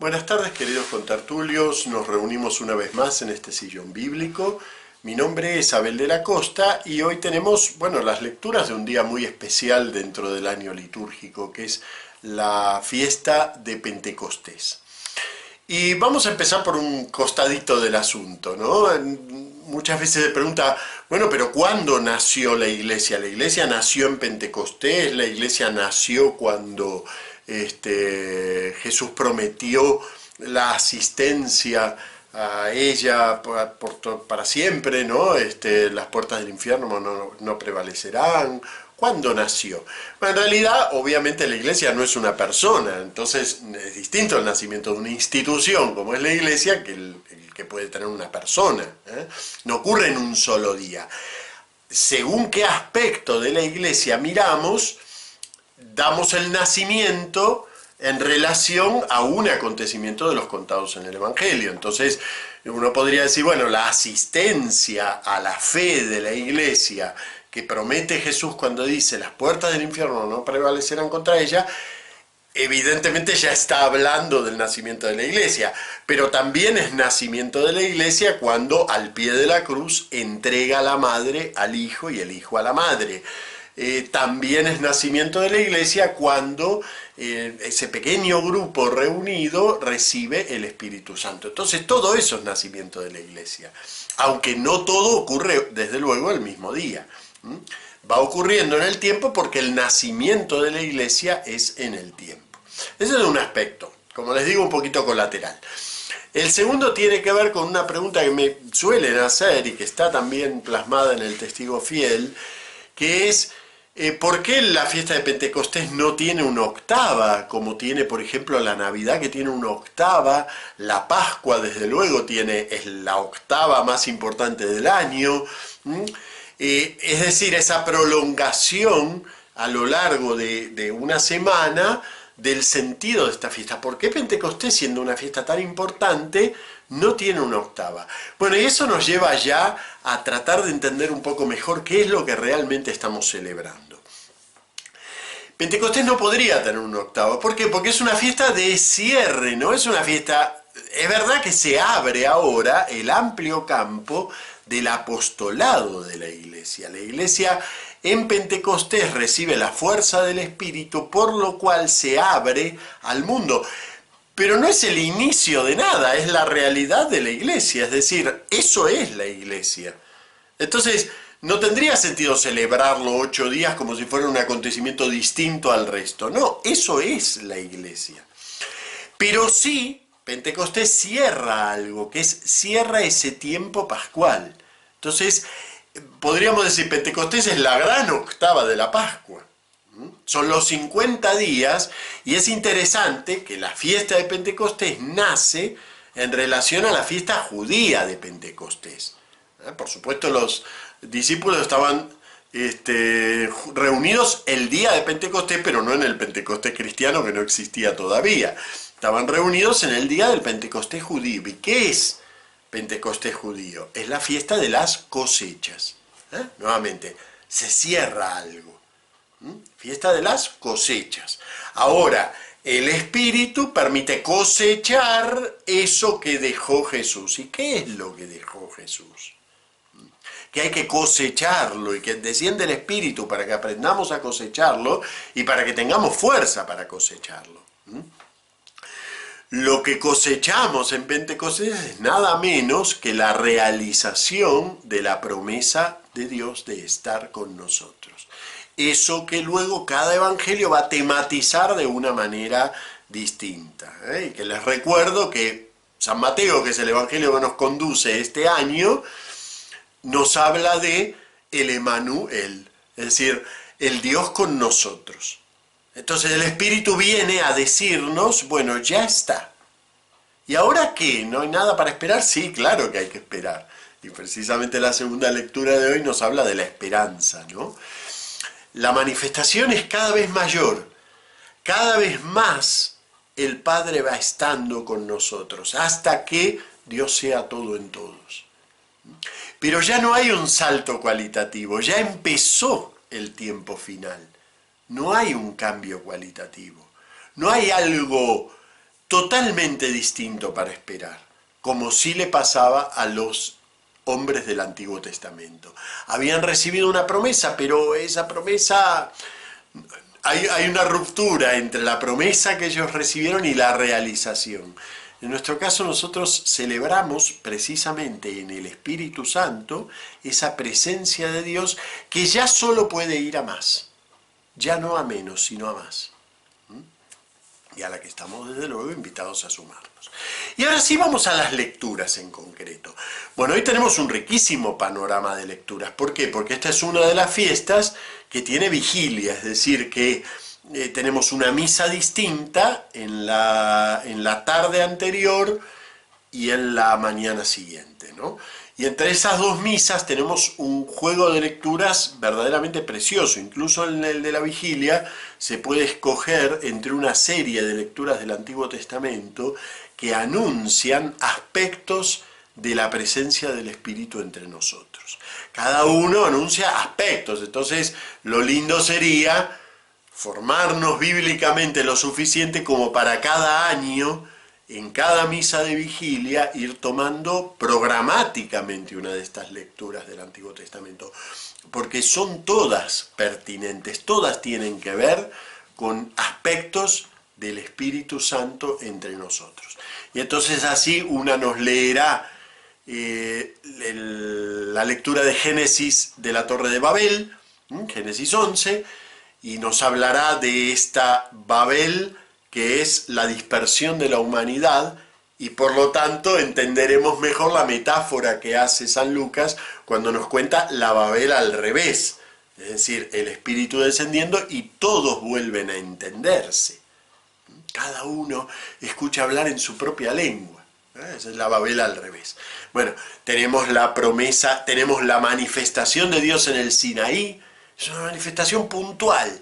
Buenas tardes, queridos contertulios. Nos reunimos una vez más en este sillón bíblico. Mi nombre es Abel de la Costa y hoy tenemos, las lecturas de un día muy especial dentro del año litúrgico, que es la fiesta de Pentecostés. Y vamos a empezar por un costadito del asunto, ¿no? Muchas veces se pregunta, pero ¿cuándo nació la iglesia? ¿La iglesia nació en Pentecostés? ¿La iglesia nació cuando Jesús prometió la asistencia a ella para siempre, ¿no? Las puertas del infierno no prevalecerán? ¿Cuándo nació? En realidad, obviamente, la iglesia no es una persona, entonces es distinto el nacimiento de una institución como es la iglesia que el que puede tener una persona, ¿eh? No ocurre en un solo día. Según qué aspecto de la iglesia miramos, damos el nacimiento en relación a un acontecimiento de los contados en el Evangelio. Entonces, uno podría decir, la asistencia a la fe de la iglesia que promete Jesús cuando dice las puertas del infierno no prevalecerán contra ella, evidentemente ya está hablando del nacimiento de la iglesia, pero también es nacimiento de la iglesia cuando al pie de la cruz entrega a la madre al hijo y el hijo a la madre. También es nacimiento de la iglesia cuando ese pequeño grupo reunido recibe el Espíritu Santo. Entonces todo eso es nacimiento de la iglesia, aunque no todo ocurre desde luego el mismo día. Va ocurriendo en el tiempo porque el nacimiento de la iglesia es en el tiempo. Ese es un aspecto, como les digo, un poquito colateral. El segundo tiene que ver con una pregunta que me suelen hacer y que está también plasmada en el Testigo Fiel, que es ¿por qué la fiesta de Pentecostés no tiene una octava, como tiene, por ejemplo, la Navidad, que tiene una octava? La Pascua, desde luego, es la octava más importante del año. Es decir, esa prolongación a lo largo de una semana del sentido de esta fiesta. ¿Por qué Pentecostés, siendo una fiesta tan importante, no tiene una octava? Y eso nos lleva ya a tratar de entender un poco mejor qué es lo que realmente estamos celebrando. Pentecostés no podría tener una octava. ¿Por qué? Porque es una fiesta de cierre, ¿no? Es una fiesta... Es verdad que se abre ahora el amplio campo del apostolado de la iglesia. La iglesia en Pentecostés recibe la fuerza del Espíritu, por lo cual se abre al mundo. Pero no es el inicio de nada, es la realidad de la iglesia, es decir, eso es la iglesia. Entonces, no tendría sentido celebrarlo 8 días como si fuera un acontecimiento distinto al resto. No, eso es la iglesia. Pero sí, Pentecostés cierra algo, cierra ese tiempo pascual. Entonces, podríamos decir, Pentecostés es la gran octava de la Pascua. Son los 50 días y es interesante que la fiesta de Pentecostés nace en relación a la fiesta judía de Pentecostés. Por supuesto, los discípulos estaban reunidos el día de Pentecostés, pero no en el Pentecostés cristiano, que no existía todavía. Estaban reunidos en el día del Pentecostés judío. ¿Y qué es Pentecostés judío? Es la fiesta de las cosechas. Nuevamente, se cierra algo. Fiesta de las cosechas. Ahora, el Espíritu permite cosechar eso que dejó Jesús. ¿Y qué es lo que dejó Jesús? Que hay que cosecharlo y que desciende el Espíritu para que aprendamos a cosecharlo y para que tengamos fuerza para cosecharlo. Lo que cosechamos en Pentecostés es nada menos que la realización de la promesa de Dios de estar con nosotros. Eso que luego cada evangelio va a tematizar de una manera distinta. Y que les recuerdo que San Mateo, que es el evangelio que nos conduce este año, nos habla de el Emanuel, es decir, el Dios con nosotros. Entonces el Espíritu viene a decirnos, ya está. ¿Y ahora qué? ¿No hay nada para esperar? Sí, claro que hay que esperar. Y precisamente la segunda lectura de hoy nos habla de la esperanza, ¿no? La manifestación es cada vez mayor, cada vez más el Padre va estando con nosotros, hasta que Dios sea todo en todos. Pero ya no hay un salto cualitativo, ya empezó el tiempo final. No hay un cambio cualitativo, no hay algo totalmente distinto para esperar, como sí le pasaba a los hombres del Antiguo Testamento. Habían recibido una promesa, pero esa promesa, hay una ruptura entre la promesa que ellos recibieron y la realización. En nuestro caso nosotros celebramos precisamente en el Espíritu Santo esa presencia de Dios que ya solo puede ir a más, ya no a menos, sino a más. Y a la que estamos desde luego invitados a sumarnos. Y ahora sí vamos a las lecturas en concreto. Bueno, hoy tenemos un riquísimo panorama de lecturas. ¿Por qué? Porque esta es una de las fiestas que tiene vigilia, es decir, que tenemos una misa distinta en la tarde anterior y en la mañana siguiente, ¿no? Y entre esas dos misas tenemos un juego de lecturas verdaderamente precioso. Incluso en el de la vigilia se puede escoger entre una serie de lecturas del Antiguo Testamento que anuncian aspectos de la presencia del Espíritu entre nosotros. Cada uno anuncia aspectos, entonces lo lindo sería formarnos bíblicamente lo suficiente como para cada año, en cada misa de vigilia, ir tomando programáticamente una de estas lecturas del Antiguo Testamento, porque son todas pertinentes, todas tienen que ver con aspectos del Espíritu Santo entre nosotros. Y entonces así una nos leerá la lectura de Génesis de la Torre de Babel, Génesis 11, y nos hablará de esta Babel que es la dispersión de la humanidad, y por lo tanto entenderemos mejor la metáfora que hace San Lucas cuando nos cuenta la Babel al revés, es decir, el Espíritu descendiendo y todos vuelven a entenderse. Cada uno escucha hablar en su propia lengua. Esa es la Babel al revés. Bueno, tenemos la promesa, tenemos la manifestación de Dios en el Sinaí, es una manifestación puntual.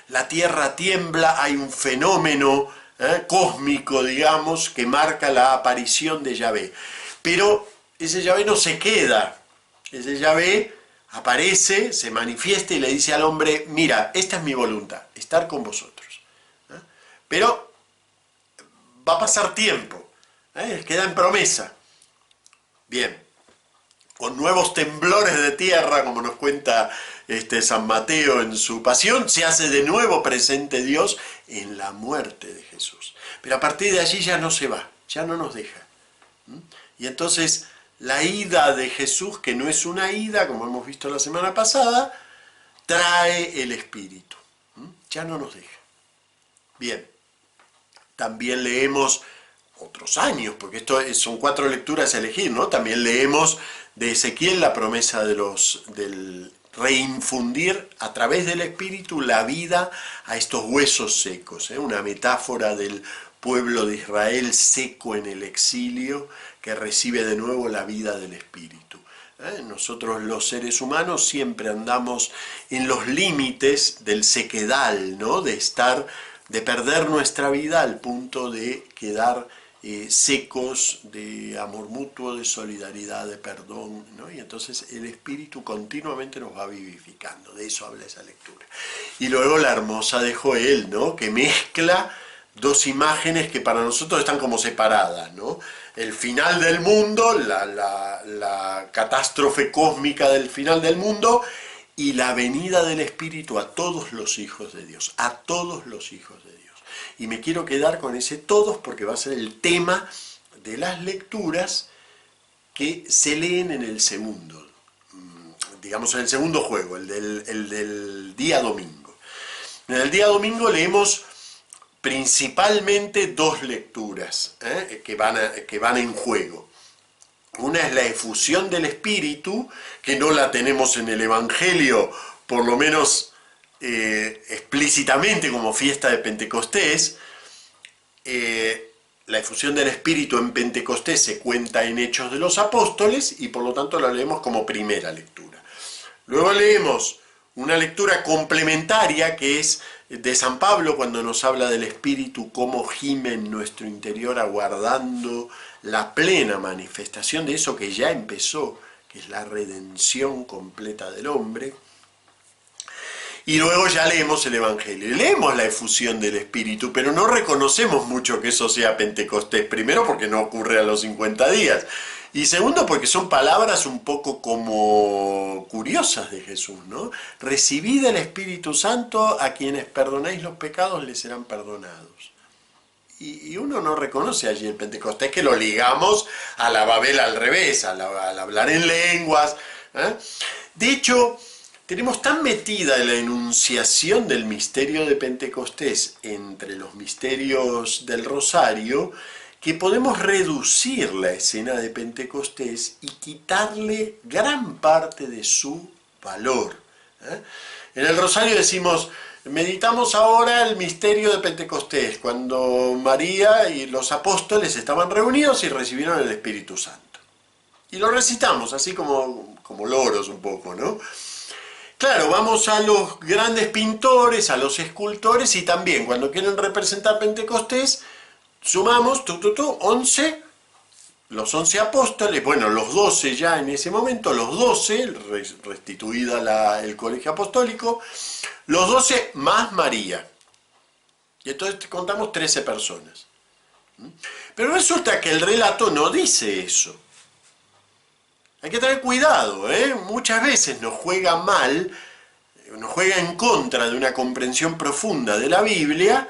La tierra tiembla, hay un fenómeno cósmico, digamos, que marca la aparición de Yahvé. Pero ese Yahvé no se queda, ese Yahvé aparece, se manifiesta y le dice al hombre, mira, esta es mi voluntad, estar con vosotros. Pero va a pasar tiempo, queda en promesa. Bien, con nuevos temblores de tierra, como nos cuenta San Mateo en su pasión, se hace de nuevo presente Dios en la muerte de Jesús. Pero a partir de allí ya no se va, ya no nos deja. Y entonces la ida de Jesús, que no es una ida, como hemos visto la semana pasada, trae el Espíritu. Ya no nos deja. Bien, también leemos otros años, porque esto son 4 lecturas a elegir, ¿no? También leemos de Ezequiel la promesa del reinfundir a través del Espíritu la vida a estos huesos secos, una metáfora del pueblo de Israel seco en el exilio que recibe de nuevo la vida del Espíritu. Nosotros los seres humanos siempre andamos en los límites del sequedal, ¿no? De perder nuestra vida al punto de quedar secos de amor mutuo, de solidaridad, de perdón, ¿no? Y entonces el Espíritu continuamente nos va vivificando, de eso habla esa lectura. Y luego la hermosa de Joel, ¿no? Que mezcla dos imágenes que para nosotros están como separadas, ¿no? El final del mundo, la catástrofe cósmica del final del mundo, y la venida del Espíritu a todos los hijos de Dios, a todos los hijos de Dios. Y me quiero quedar con ese todos porque va a ser el tema de las lecturas que se leen en el segundo, digamos en el segundo juego, el del día domingo. En el día domingo leemos principalmente 2 lecturas que van en juego. Una es la efusión del Espíritu, que no la tenemos en el Evangelio, por lo menos explícitamente como fiesta de Pentecostés. La efusión del Espíritu en Pentecostés se cuenta en Hechos de los Apóstoles y por lo tanto la leemos como primera lectura. Luego leemos una lectura complementaria que es de San Pablo cuando nos habla del Espíritu, cómo gime en nuestro interior aguardando la plena manifestación de eso que ya empezó, que es la redención completa del hombre. Y luego ya leemos el Evangelio. Y leemos la efusión del Espíritu, pero no reconocemos mucho que eso sea Pentecostés. Primero porque no ocurre a los 50 días. Y segundo porque son palabras un poco como curiosas de Jesús, ¿no? Recibid el Espíritu Santo, a quienes perdonáis los pecados les serán perdonados. Y uno no reconoce allí el Pentecostés, que lo ligamos a la Babel al revés, al hablar en lenguas. De hecho, tenemos tan metida la enunciación del misterio de Pentecostés entre los misterios del Rosario, que podemos reducir la escena de Pentecostés y quitarle gran parte de su valor. En el Rosario decimos, meditamos ahora el misterio de Pentecostés, cuando María y los apóstoles estaban reunidos y recibieron el Espíritu Santo. Y lo recitamos, así como loros un poco, ¿no? Claro, vamos a los grandes pintores, a los escultores, y también cuando quieren representar Pentecostés, sumamos 11, los 11 apóstoles, bueno, los 12 ya en ese momento, los 12, restituida el colegio apostólico, los 12 más María. Y entonces contamos 13 personas. Pero resulta que el relato no dice eso. Hay que tener cuidado, muchas veces nos juega mal, nos juega en contra de una comprensión profunda de la Biblia,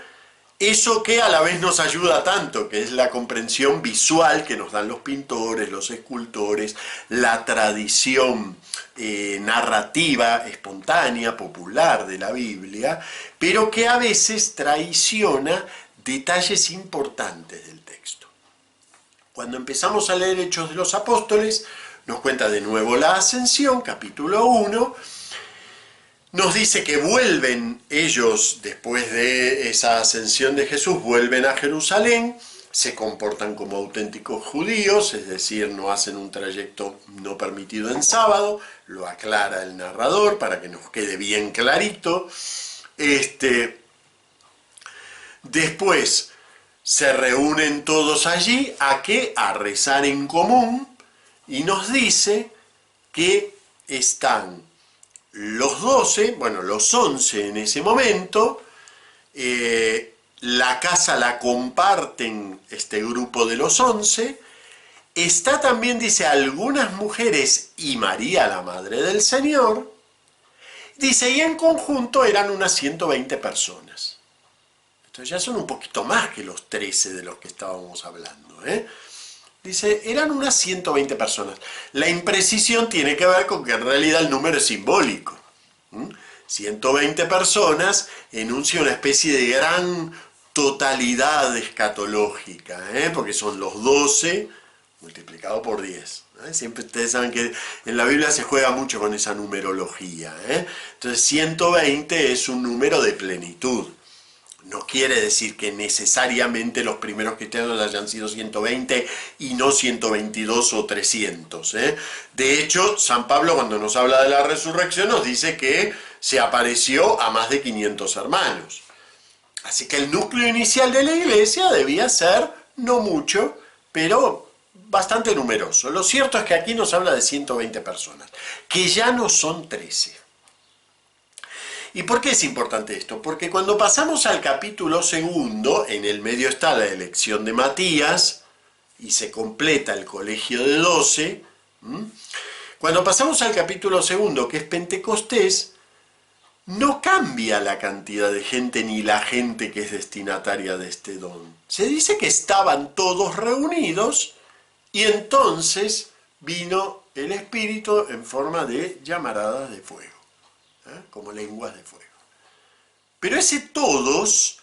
eso que a la vez nos ayuda tanto, que es la comprensión visual que nos dan los pintores, los escultores, la tradición narrativa, espontánea, popular de la Biblia, pero que a veces traiciona detalles importantes del texto. Cuando empezamos a leer Hechos de los Apóstoles, nos cuenta de nuevo la ascensión, capítulo 1, nos dice que vuelven ellos, después de esa ascensión de Jesús, vuelven a Jerusalén, se comportan como auténticos judíos, es decir, no hacen un trayecto no permitido en sábado, lo aclara el narrador para que nos quede bien clarito. Después se reúnen todos allí, ¿a qué? A rezar en común, y nos dice que están los 12, bueno, los 11 en ese momento, la casa la comparten este grupo de los 11, está también, dice, algunas mujeres y María, la Madre del Señor, dice, y en conjunto eran unas 120 personas. Entonces ya son un poquito más que los 13 de los que estábamos hablando, Dice, eran unas 120 personas. La imprecisión tiene que ver con que en realidad el número es simbólico. 120 personas enuncia una especie de gran totalidad escatológica, porque son los 12 multiplicado por 10. Siempre ustedes saben que en la Biblia se juega mucho con esa numerología. Entonces 120 es un número de plenitud. No quiere decir que necesariamente los primeros cristianos hayan sido 120 y no 122 o 300. De hecho, San Pablo, cuando nos habla de la resurrección, nos dice que se apareció a más de 500 hermanos. Así que el núcleo inicial de la iglesia debía ser, no mucho, pero bastante numeroso. Lo cierto es que aquí nos habla de 120 personas, que ya no son 13. ¿Y por qué es importante esto? Porque cuando pasamos al capítulo 2, en el medio está la elección de Matías, y se completa el colegio de 12, cuando pasamos al capítulo 2, que es Pentecostés, no cambia la cantidad de gente ni la gente que es destinataria de este don. Se dice que estaban todos reunidos, y entonces vino el Espíritu en forma de llamaradas de fuego. Como lenguas de fuego. Pero ese todos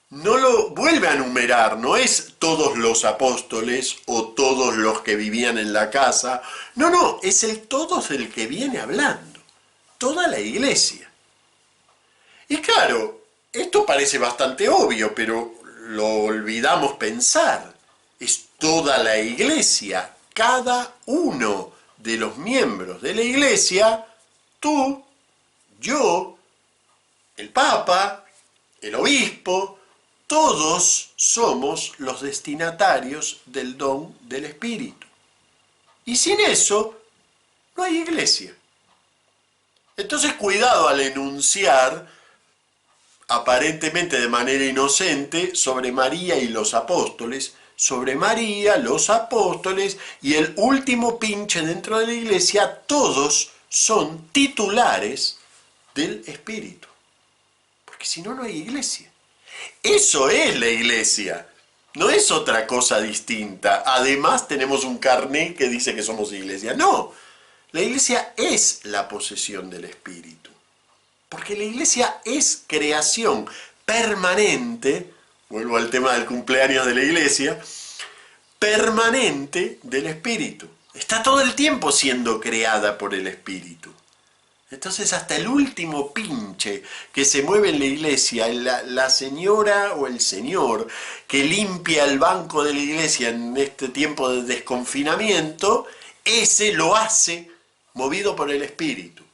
no lo vuelve a numerar, no es todos los apóstoles o todos los que vivían en la casa, no, es el todos del que viene hablando, toda la iglesia. Y claro, esto parece bastante obvio, pero lo olvidamos pensar, es toda la iglesia, cada uno de los miembros de la iglesia, tú, yo, el Papa, el Obispo, todos somos los destinatarios del don del Espíritu. Y sin eso, no hay iglesia. Entonces cuidado al enunciar, aparentemente de manera inocente, sobre María y los apóstoles, sobre María, los apóstoles y el último pinche dentro de la iglesia, todos son titulares del Espíritu. Porque si no, no hay iglesia. Eso es la iglesia. No es otra cosa distinta. Además tenemos un carné que dice que somos iglesia. No, la iglesia es la posesión del Espíritu. Porque la iglesia es creación permanente, vuelvo al tema del cumpleaños de la iglesia, permanente del Espíritu. Está todo el tiempo siendo creada por el Espíritu. Entonces hasta el último pinche que se mueve en la iglesia, la señora o el señor que limpia el banco de la iglesia en este tiempo de desconfinamiento, ese lo hace movido por el Espíritu.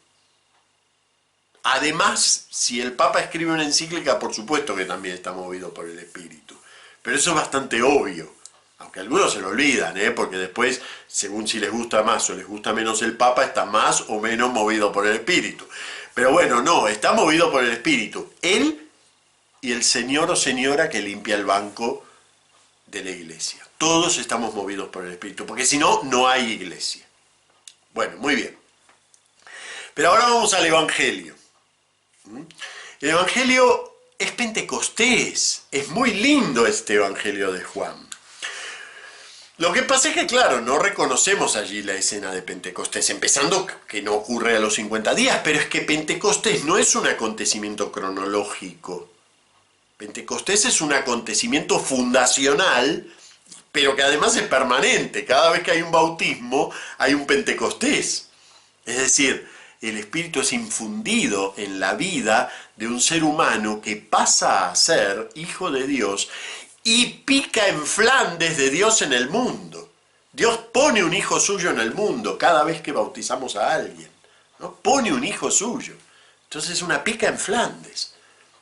Además, si el Papa escribe una encíclica, por supuesto que también está movido por el Espíritu. Pero eso es bastante obvio. Aunque algunos se lo olvidan, porque después, según si les gusta más o les gusta menos el Papa, está más o menos movido por el Espíritu. Pero bueno, no, está movido por el Espíritu. Él y el señor o señora que limpia el banco de la iglesia. Todos estamos movidos por el Espíritu, porque si no, no hay iglesia. Bueno, muy bien. Pero ahora vamos al Evangelio. El Evangelio es Pentecostés. Es muy lindo este Evangelio de Juan. Lo que pasa es que, claro, no reconocemos allí la escena de Pentecostés, empezando que no ocurre a los 50 días, pero es que Pentecostés no es un acontecimiento cronológico. Pentecostés es un acontecimiento fundacional, pero que además es permanente. Cada vez que hay un bautismo, hay un Pentecostés. Es decir, el Espíritu es infundido en la vida de un ser humano que pasa a ser hijo de Dios y pica en Flandes de Dios en el mundo. Dios pone un hijo suyo en el mundo cada vez que bautizamos a alguien, ¿no? Pone un hijo suyo. Entonces es una pica en Flandes.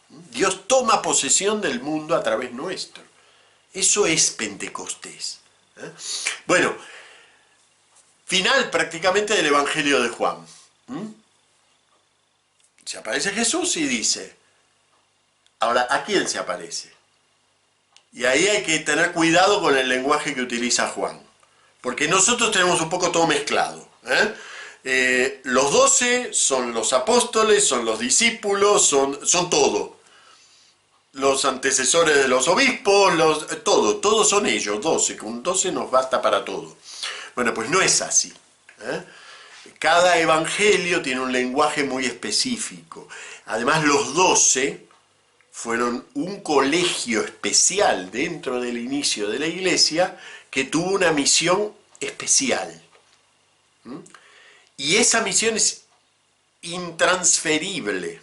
Dios toma posesión del mundo a través nuestro. Eso es Pentecostés. Bueno, final prácticamente del Evangelio de Juan. Se aparece Jesús y dice, ahora, ¿a quién se aparece? Y ahí hay que tener cuidado con el lenguaje que utiliza Juan, porque nosotros tenemos un poco todo mezclado. Los 12 son los apóstoles, son los discípulos, son todo. Los antecesores de los obispos, todos son ellos, 12. Con 12 nos basta para todo. Bueno, pues no es así. Cada evangelio tiene un lenguaje muy específico. Además, los 12 fueron un colegio especial dentro del inicio de la iglesia que tuvo una misión especial. Y esa misión es intransferible.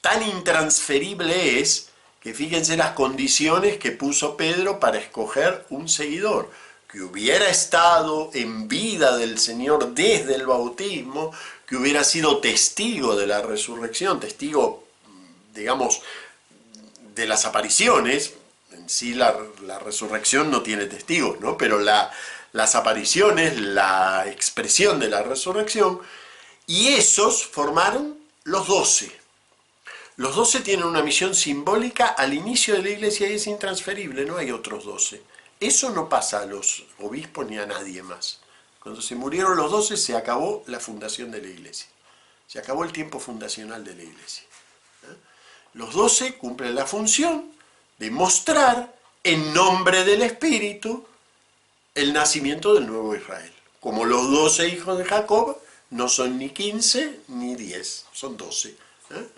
Tan intransferible es que fíjense las condiciones que puso Pedro para escoger un seguidor, que hubiera estado en vida del Señor desde el bautismo, que hubiera sido testigo de la resurrección, testigo, digamos, de las apariciones. En sí la resurrección no tiene testigos, ¿no? Pero las apariciones, la expresión de la resurrección, y esos formaron los 12. Los 12 tienen una misión simbólica al inicio de la iglesia y es intransferible, no hay otros 12. Eso no pasa a los obispos ni a nadie más. Cuando se murieron los 12 se acabó la fundación de la iglesia. Se acabó el tiempo fundacional de la iglesia. Los 12 cumplen la función de mostrar en nombre del Espíritu el nacimiento del nuevo Israel. Como los 12 hijos de Jacob no son ni 15 ni 10, son 12.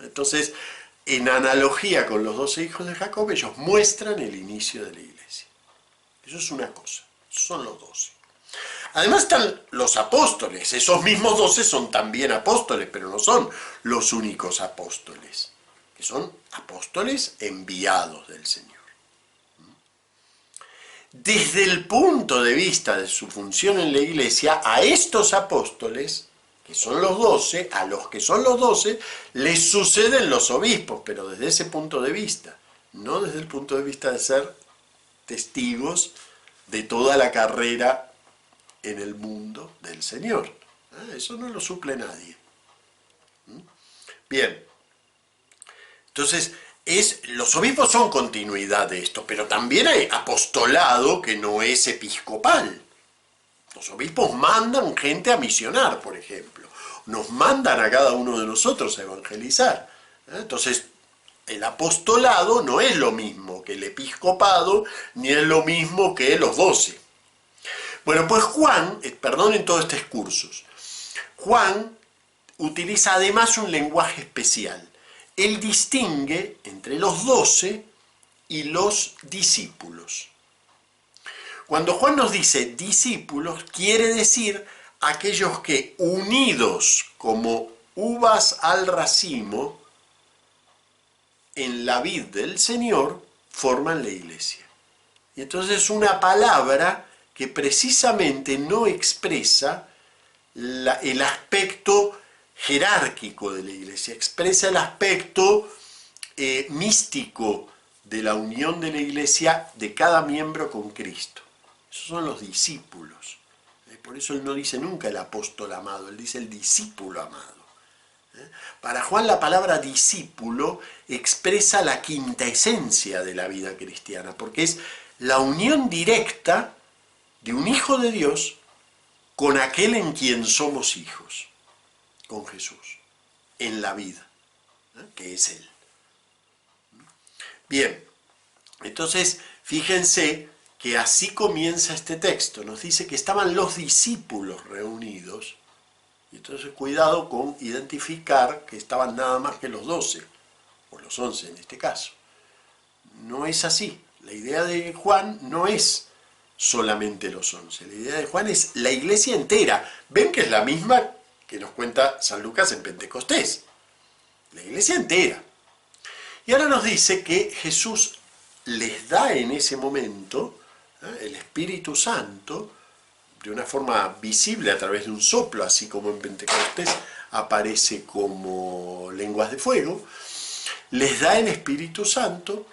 Entonces, en analogía con los 12 hijos de Jacob, ellos muestran el inicio de la iglesia. Eso es una cosa, son los 12. Además están los apóstoles, esos mismos 12 son también apóstoles, pero no son los únicos apóstoles, que son apóstoles enviados del Señor. Desde el punto de vista de su función en la iglesia, a estos apóstoles, que son los 12, a los que son los 12, les suceden los obispos, pero desde ese punto de vista, no desde el punto de vista de ser testigos de toda la carrera en el mundo del Señor. Eso no lo suple nadie. Bien, entonces los obispos son continuidad de esto, pero también hay apostolado que no es episcopal. Los obispos mandan gente a misionar, por ejemplo. Nos mandan a cada uno de nosotros a evangelizar. Entonces, el apostolado no es lo mismo que el episcopado, ni es lo mismo que los 12. Bueno, pues Juan, perdonen todos estos cursos, Juan utiliza además un lenguaje especial. Él distingue entre los 12 y los discípulos. Cuando Juan nos dice discípulos, quiere decir aquellos que, unidos como uvas al racimo en la vid del Señor, forman la iglesia. Y entonces es una palabra que precisamente no expresa el aspecto jerárquico de la iglesia, expresa el aspecto místico de la unión de la iglesia de cada miembro con Cristo. Esos son los discípulos. Por eso él no dice nunca el apóstol amado, él dice el discípulo amado. Para Juan la palabra discípulo expresa la quinta esencia de la vida cristiana, porque es la unión directa de un hijo de Dios con aquel en quien somos hijos, con Jesús, en la vida, que es Él. Bien, entonces fíjense que así comienza este texto. Nos dice que estaban los discípulos reunidos, y entonces cuidado con identificar que estaban nada más que los 12, o los 11 en este caso. No es así. La idea de Juan no es solamente los 11. La idea de Juan es la iglesia entera. Ven que es la misma que nos cuenta San Lucas en Pentecostés. La iglesia entera. Y ahora nos dice que Jesús les da en ese momento el Espíritu Santo de una forma visible a través de un soplo, así como en Pentecostés aparece como lenguas de fuego. Les da el Espíritu Santo.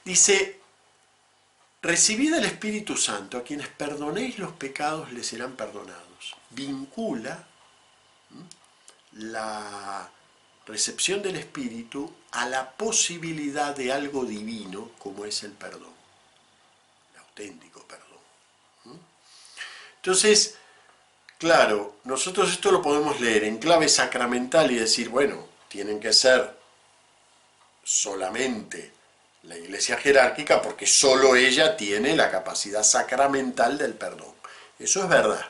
Dice: recibid el Espíritu Santo, a quienes perdonéis los pecados les serán perdonados. Vincula la recepción del Espíritu a la posibilidad de algo divino como es el perdón, el auténtico perdón. Entonces, claro, nosotros esto lo podemos leer en clave sacramental y decir, bueno, tienen que ser solamente la iglesia jerárquica porque solo ella tiene la capacidad sacramental del perdón. Eso es verdad.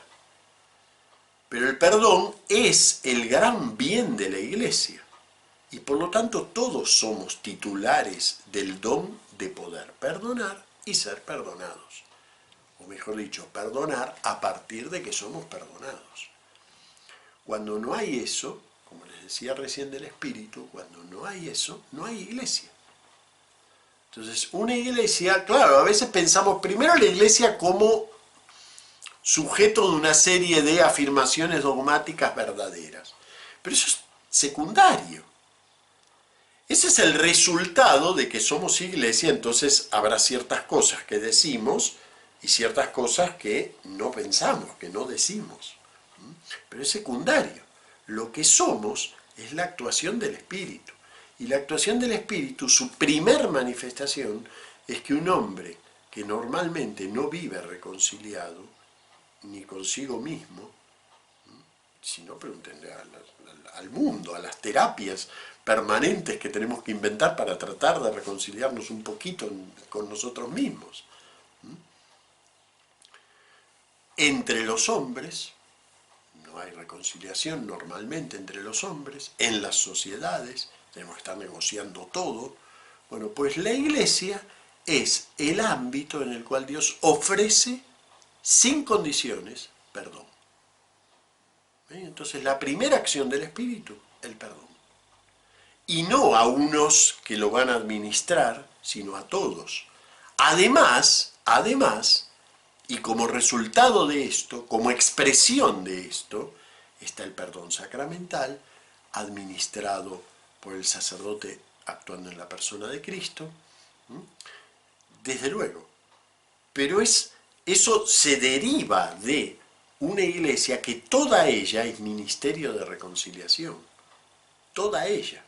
Pero el perdón es el gran bien de la iglesia. Y por lo tanto todos somos titulares del don de poder perdonar y ser perdonados. O mejor dicho, perdonar a partir de que somos perdonados. Cuando no hay eso, como les decía recién del Espíritu, cuando no hay eso, no hay iglesia. Entonces, una iglesia, claro, a veces pensamos primero la iglesia como sujeto de una serie de afirmaciones dogmáticas verdaderas. Pero eso es secundario. Ese es el resultado de que somos iglesia, entonces habrá ciertas cosas que decimos y ciertas cosas que no pensamos, que no decimos. Pero es secundario. Lo que somos es la actuación del Espíritu. Y la actuación del Espíritu, su primer manifestación, es que un hombre que normalmente no vive reconciliado, ni consigo mismo, sino pregúntenle al mundo, a las terapias permanentes que tenemos que inventar para tratar de reconciliarnos un poquito con nosotros mismos. Entre los hombres, no hay reconciliación normalmente entre los hombres, en las sociedades, tenemos que estar negociando todo. Bueno, pues la iglesia es el ámbito en el cual Dios ofrece sin condiciones perdón. Entonces la primera acción del Espíritu, el perdón. Y no a unos que lo van a administrar, sino a todos. Además, y como resultado de esto, como expresión de esto, está el perdón sacramental, administrado por el sacerdote actuando en la persona de Cristo. Desde luego. Pero eso se deriva de una iglesia que toda ella es ministerio de reconciliación. toda ella.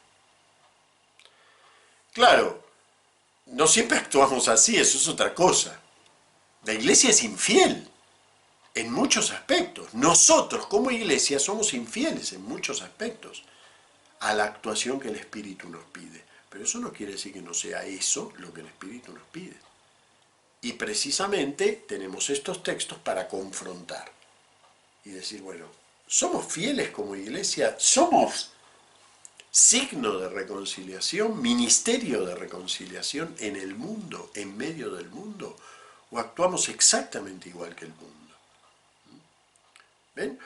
Claro, no siempre actuamos así, eso es otra cosa. La iglesia es infiel en muchos aspectos. Nosotros como iglesia somos infieles en muchos aspectos a la actuación que el Espíritu nos pide. Pero eso no quiere decir que no sea eso lo que el Espíritu nos pide. Y precisamente tenemos estos textos para confrontar y decir, bueno, ¿somos fieles como iglesia? ¿Somos signo de reconciliación, ministerio de reconciliación en el mundo, en medio del mundo? ¿O actuamos exactamente igual que el mundo? ¿Ven?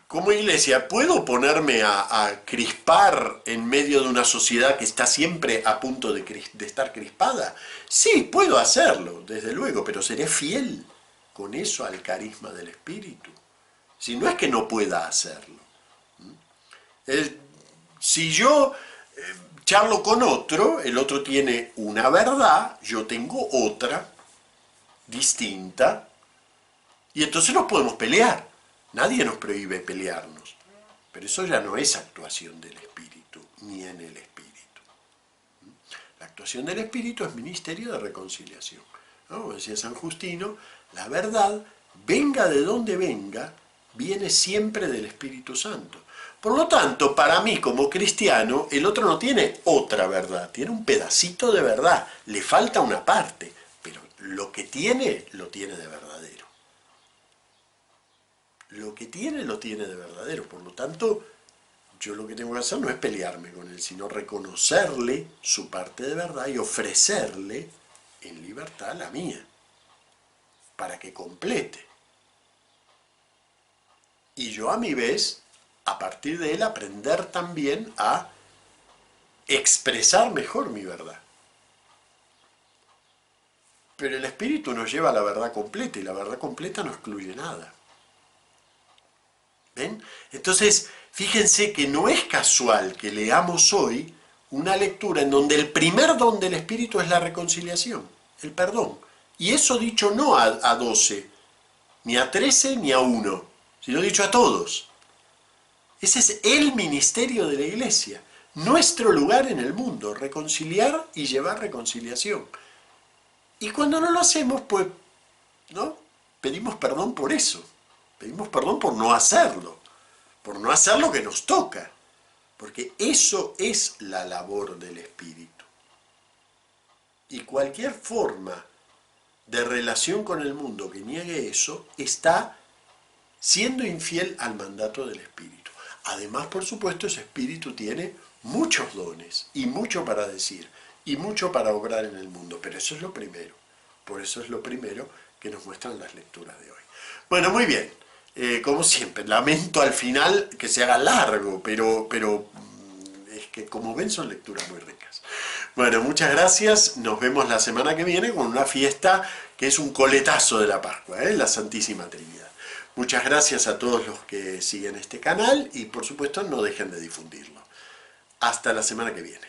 Como iglesia, ¿puedo ponerme a crispar en medio de una sociedad que está siempre a punto de estar crispada? Sí, puedo hacerlo, desde luego, pero seré fiel con eso al carisma del Espíritu. Si no es que no pueda hacerlo. Si yo charlo con otro, el otro tiene una verdad, yo tengo otra, distinta, y entonces nos podemos pelear. Nadie nos prohíbe pelearnos, pero eso ya no es actuación del Espíritu, ni en el Espíritu. La actuación del Espíritu es ministerio de reconciliación. ¿No? Como decía San Justino, la verdad, venga de donde venga, viene siempre del Espíritu Santo. Por lo tanto, para mí como cristiano, el otro no tiene otra verdad, tiene un pedacito de verdad, le falta una parte, pero lo que tiene, lo tiene de verdadero. Lo que tiene, lo tiene de verdadero. Por lo tanto, yo lo que tengo que hacer no es pelearme con él, sino reconocerle su parte de verdad y ofrecerle en libertad la mía, para que complete. Y yo a mi vez, a partir de él, aprender también a expresar mejor mi verdad. Pero el Espíritu nos lleva a la verdad completa, y la verdad completa no excluye nada. ¿Ven? Entonces, fíjense que no es casual que leamos hoy una lectura en donde el primer don del Espíritu es la reconciliación, el perdón. Y eso dicho no a 12, ni a 13, ni a 1, sino dicho a todos. Ese es el ministerio de la Iglesia, nuestro lugar en el mundo, reconciliar y llevar reconciliación. Y cuando no lo hacemos, pues, ¿no? Pedimos perdón por eso. Pedimos perdón por no hacerlo que nos toca, porque eso es la labor del Espíritu. Y cualquier forma de relación con el mundo que niegue eso, está siendo infiel al mandato del Espíritu. Además, por supuesto, ese Espíritu tiene muchos dones, y mucho para decir, y mucho para obrar en el mundo, pero eso es lo primero. Por eso es lo primero que nos muestran las lecturas de hoy. Bueno, muy bien. Como siempre, lamento al final que se haga largo, pero es que como ven son lecturas muy ricas. Bueno, muchas gracias, nos vemos la semana que viene con una fiesta que es un coletazo de la Pascua, la Santísima Trinidad. Muchas gracias a todos los que siguen este canal y por supuesto no dejen de difundirlo. Hasta la semana que viene.